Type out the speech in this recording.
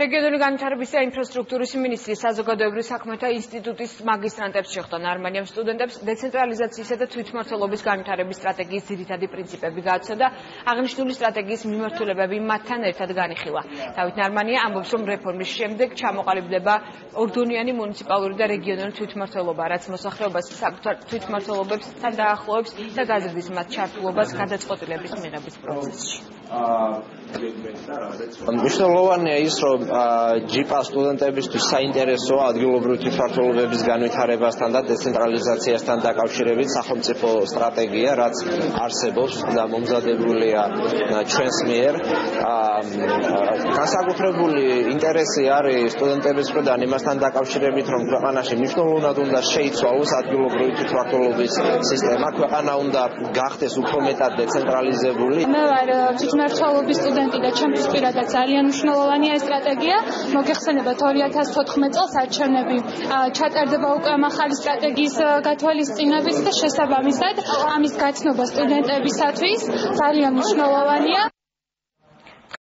რეგიონული განვითარების და ინფრასტრუქტურის მინისტრი საზოგადოებრივ საქმეთა ინსტიტუტის მაგისტრანტებს შეხვდნენ. Არმანიამ სტუდენტებს დეცენტრალიზაციისა და თვითმმართველობის განვითარების სტრატეგიის ძირითადი პრინციპები გააცნო და აღნიშნული სტრატეგიის მიმართულებები მათთან ერთად განიხილა. დავით ნარმანია ამბობს, რომ რეფორმის შემდეგ ჩამოყალიბდება ორდონიანი მუნიციპალური და რეგიონული თვითმმართველობა, რაც მოსახლეობას საკუთარ თვითმმართველობებთან დაახლოებს და გაზრდის მათ ჩართულობას გადაწყვეტილების მიღების პროცესში. მნიშვნელოვანია ის, რომ ჯიპა სტუდენტებისთვის საინტერესოა ადგილობრივი თვითმმართველობების განვითარებასთან და დეცენტრალიზაციასთან დაკავშირებით სახელმწიფო სტრატეგია, რაც არსებობს და მომზადებულია ჩვენს მიერ. განსაკუთრებული ინტერესი არის სტუდენტების მხრიდან იმასთან დაკავშირებით, რომ ქვეყანაში მნიშვნელოვნად უნდა შეიცვალოს ადგილობრივი თვითმმართველობის სისტემა, ქვეყანა უნდა გახდეს უფრო მეტად დეცენტრალიზებული. მე ვარ თვითმმართველობის სტუდენტი და ჩემთვის პირადად ძალიან მნიშვნელოვანია ეს სტრატეგია. მოგეხსენებათ 2014 წელს არჩევნები ჩატარდება უკვე ამ ახალი სტრატეგიის გათვალისწინებით და შესაბამისად ამის გაცნობა სტუდენტებისათვის ძალიან მნიშვნელოვანია.